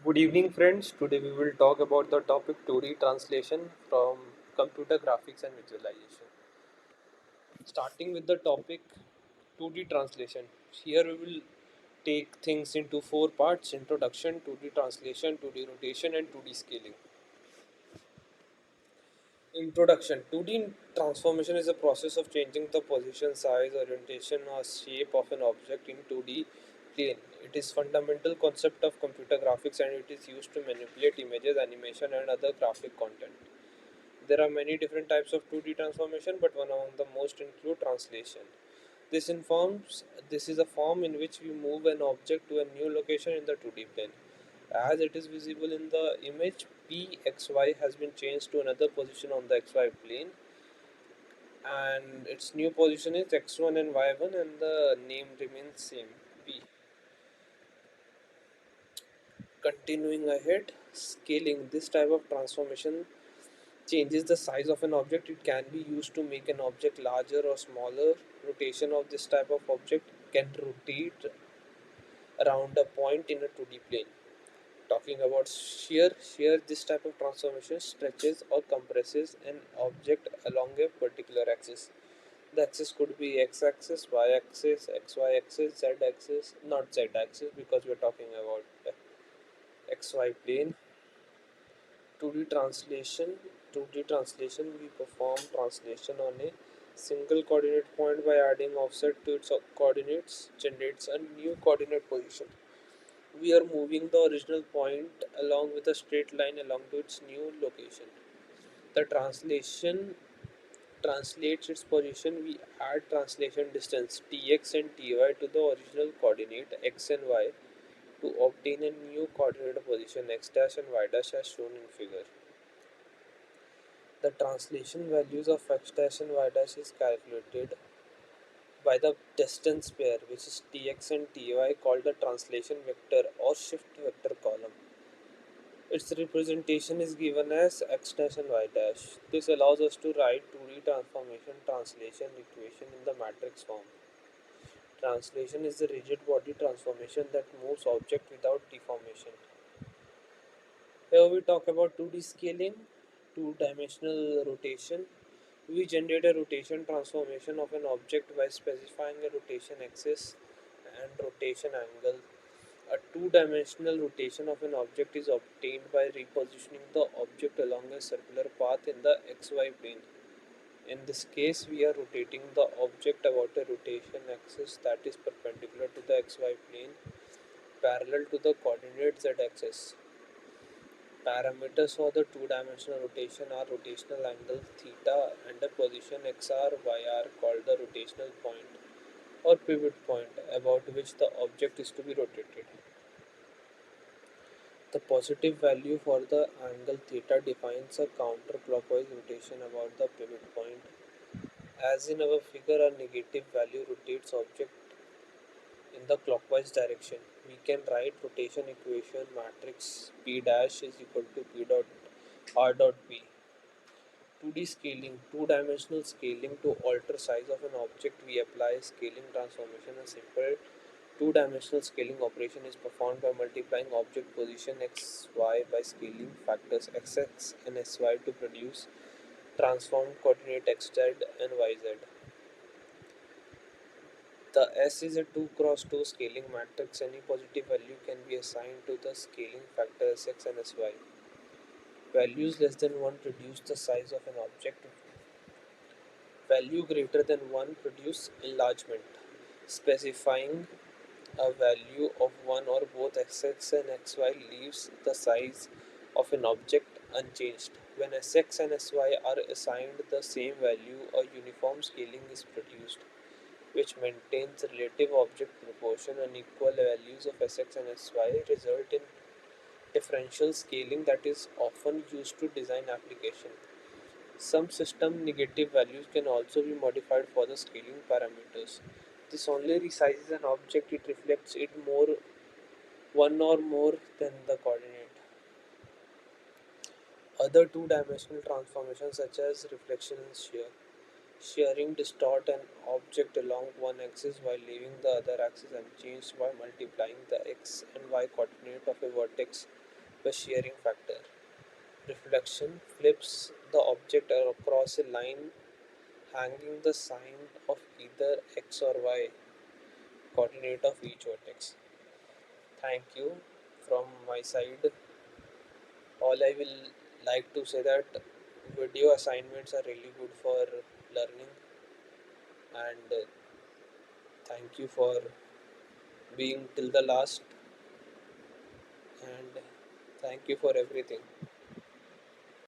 Good evening, friends. Today we will talk about the topic 2D translation from computer graphics and visualization. Starting with the topic 2D translation. Here we will take things into four parts: introduction, 2D translation, 2D rotation, and 2D scaling. Introduction. 2D transformation is a process of changing the position, size, orientation, or shape of an object in 2D plane. It is fundamental concept of computer graphics and it is used to manipulate images, animation, and other graphic content. There are many different types of 2D transformation, but one among the most include translation. This is a form in which we move an object to a new location in the 2D plane. As it is visible in the image, PXY has been changed to another position on the XY plane, and its new position is X1 and Y1, and the name remains same, P. Continuing ahead, scaling. This type of transformation changes the size of an object. It can be used to make an object larger or smaller. Rotation of this type of object can rotate around a point in a 2D plane. Talking about shear, this type of transformation stretches or compresses an object along a particular axis. The axis could be x-axis, y-axis, xy-axis, z-axis, not z-axis because we are talking about xy plane. 2D translation. 2D translation, we perform translation on a single coordinate point by adding offset to its coordinates, generates a new coordinate position. We are moving the original point along with a straight line along to its new location. The translation translates its position. We add translation distance tx and ty to the original coordinate x and y to obtain a new coordinate position x dash and y dash as shown in figure. The translation values of x dash and y dash is calculated by the distance pair, which is tx and ty, called the translation vector or shift vector column. Its representation is given as x dash and y dash. This allows us to write 2D transformation translation equation in the matrix form. Translation is the rigid body transformation that moves object without deformation. Here we talk about 2D scaling, two-dimensional rotation. We generate a rotation transformation of an object by specifying a rotation axis and rotation angle. A two-dimensional rotation of an object is obtained by repositioning the object along a circular path in the xy plane. In this case, we are rotating the object about a rotation axis that is perpendicular to the xy plane, parallel to the coordinate z-axis. Parameters for the two-dimensional rotation are rotational angle theta and a position xr yr called the rotational point or pivot point about which the object is to be rotated. The positive value for the angle theta defines a counterclockwise rotation about the pivot point. As in our figure, a negative value rotates object in the clockwise direction. We can write rotation equation matrix P dash is equal to P dot R dot P. 2D scaling, two-dimensional scaling. To alter size of an object, we apply scaling transformation. A simple two-dimensional scaling operation is performed by multiplying object position xy by scaling factors xx and sy to produce transformed coordinate xz and yz. The S is a 2 cross 2 scaling matrix. Any positive value can be assigned to the scaling factor Sx and Sy. Values less than 1 reduce the size of an object. Value greater than 1 produce enlargement. Specifying a value of 1 or both Sx and Xy leaves the size of an object unchanged. When Sx and Sy are assigned the same value, a uniform scaling is produced, which maintains relative object proportion. Unequal values of Sx and Sy result in differential scaling that is often used to design application. Some system negative values can also be modified for the scaling parameters. This only resizes an object, it reflects it more one or more than the coordinate. Other two-dimensional transformations such as reflection and shear. Shearing distort an object along one axis while leaving the other axis unchanged by multiplying the x and y coordinate of a vertex the shearing factor. Reflection flips the object across a line hanging the sign of either x or y coordinate of each vertex. Thank you from my side. All I will like to say that video assignments are really good for learning, and thank you for being till the last, and thank you for everything.